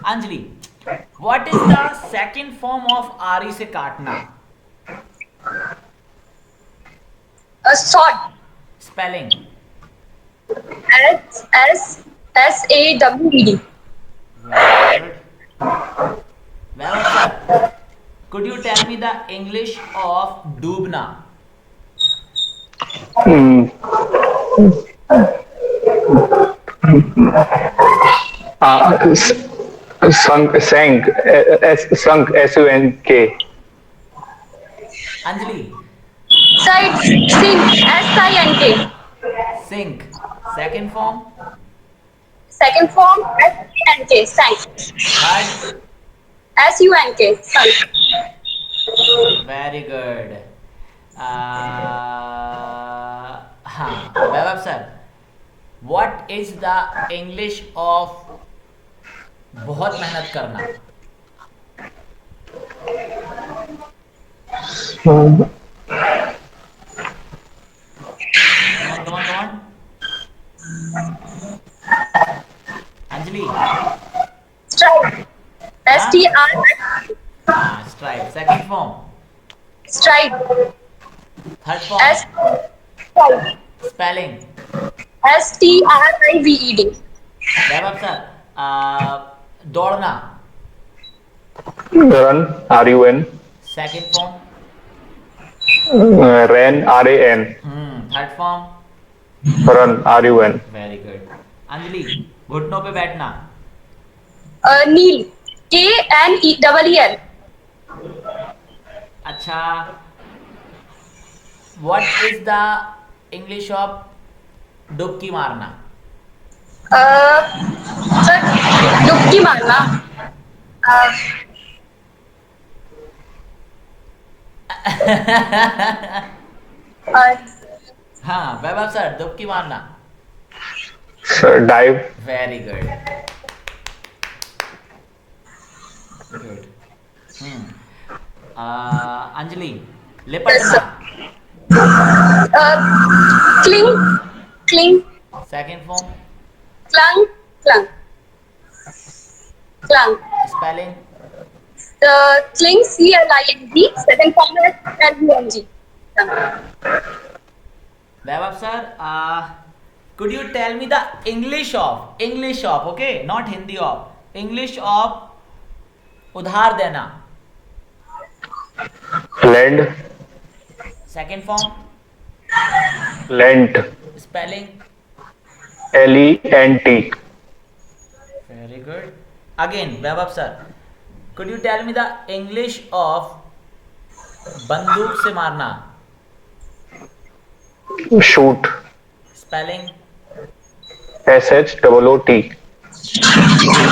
Anjali, what is the second form of आरी से काटना? Sword. Spelling. Sawed. Very good. Vaibhab sir, could you tell me the English of Dumna? Hmm. S- sank, sunk, sunk. Anjali, Side. Sink. Sink. sink. Second form. Second form. Sunk. Sank. Third. Sunk. Sunk. Very good. हाँ, वैभव sir, what is the English of बहुत मेहनत करना? Come on, come on. Anjali, Strive. हाँ, Strive. हाँ, strive. Second form. Strive. Third form. Strive. Spelling. Strived. वैभव sir, दौड़ना. Run, run. Second form. Ran, ran. Third form. Run, run. Very good. Anjali, घुटनों पे बैठना. Kneel. Kneel. अच्छा, what is the English of डुबकी मारना? Sir, डुबकी मारना. हाँ, वैभव सर, डुबकी मारना. Dive. Very good. Good. Anjali, लिपटना. Cling. Second form. Clung. Spelling. Cling. CLING. Second form is LUNG. Vaibhav sir, could you tell me the English of, okay, not Hindi of, English of उधार देना? Lend. Second form. Lent. Spelling. Lent. Very good. Again, Vaibhab sir, could you tell me the English of बंदूक से मारना? Shoot. Spelling. SHOOT.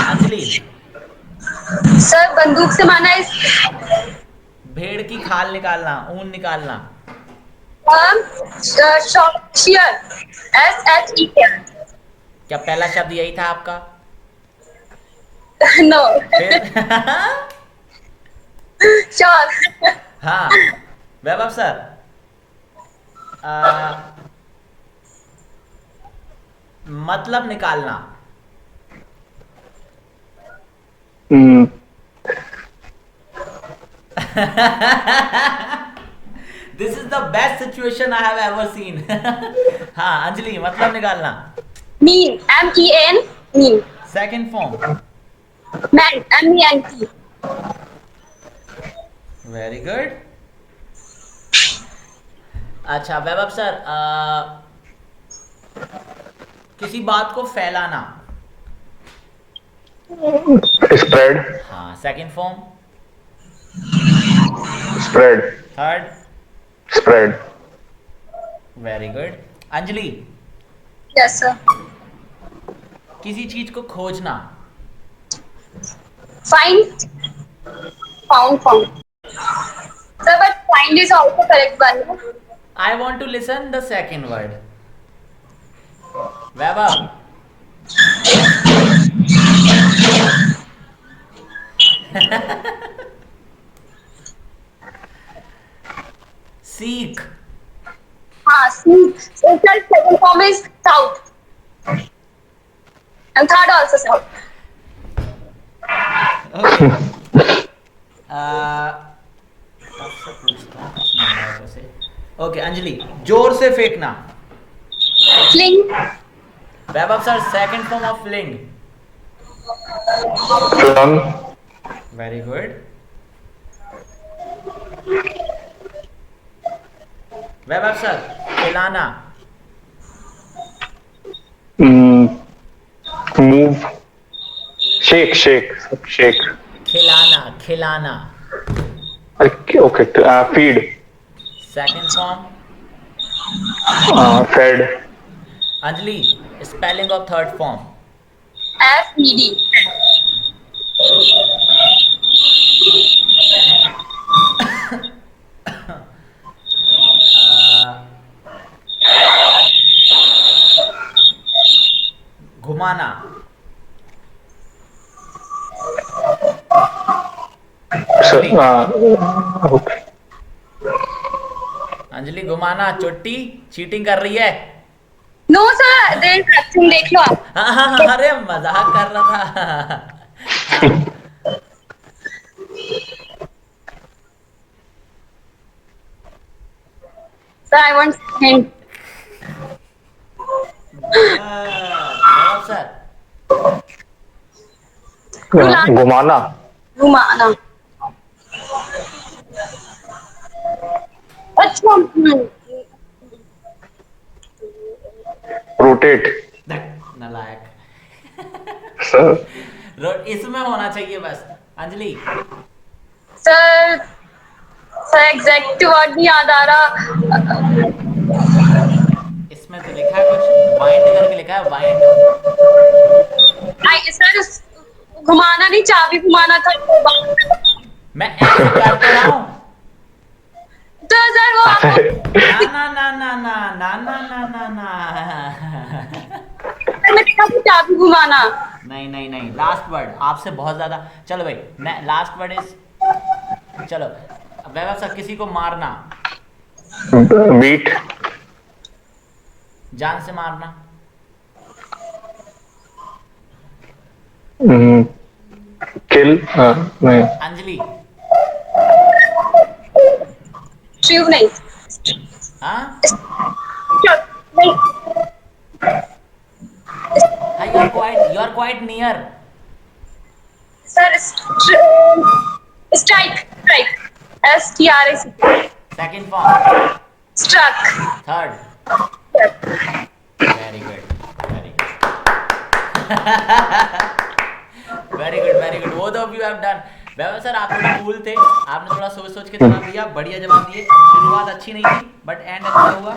Anjali, sir बंदूक से माना है भेड़ की खाल निकालना, ऊन निकालना. शेयर. SHER. क्या पहला शब्द यही था आपका? नो. फिर श्योर. हाँ, वैभव सर, मतलब निकालना. This is the best situation I have ever seen. हाँ, अंजलि, मतलब निकालना. Mean. MEN. Mean. Second form. Man. MENT. Very good. अच्छा वैभव सर, किसी बात को फैलाना. Spread. हाँ, second form. Spread. Third. Spread. Very good. Anjali, yes sir. किसी चीज को खोजना. Find. Found. Sir, but find is also correct one. I want to listen the second word. Vaibhab. Seek. See. So sir, second form is south. And third also south. Okay, tough से पूछता हूँ, कुछ नहीं आ रहा ऊपर से। Okay Anjali, जोर से फेंकना। Fling. Vaibhav sir, second form of fling. flung, very good. Vaibhav sir, खिलाना। mm, move, shake. खिलाना, खिलाना। Okay, feed, second form. fed, Anjali, spelling of third form. Fed. घुमाना। so, Anjali, okay. अंजलि घुमाना, चुट्टी चीटिंग कर रही है। No sir, there is nothing. देख लो आप. हाँ हाँ हाँ, अरे मजाक कर रहा था। हाँ, Sir, I want hint. Vaibhav sir, घुमाना, घुमाना. अच्छा. rotate, नालायक। sir, इसमें होना चाहिए बस। Anjali, sir sir exact word नहीं याद आ रहा. इसमें तो लिखा है कुछ, वाइंड करके लिखा है, वाइंड। सर घुमाना नहीं, चाबी घुमाना था. मैं ऐसे कर तो रहा हूँ। तो सर वो आपको ना ना ना ना ना ना ना ना ना ना। मैंने कहा था चाबी घुमाना. नहीं नहीं नहीं, लास्ट वर्ड आपसे बहुत ज्यादा। चलो भाई, लास्ट वर्ड इज, चलो वैभव सर, किसी को मारना। beat, जान से मारना। kill, नहीं, अंजलि। ट्रू नहीं. हाँ नहीं हाँ, you are quite near. Sir strike. STRIC. Second form. Struck. Third. Very good, very good. Very good, very good, both of you have done. Vaibhav sir, आप थोड़े कूल थे, आपने थोड़ा सोच सोच के जवाब दिया, बढ़िया जवाब दिए। शुरुआत अच्छी नहीं थी बट एंड अच्छा हुआ।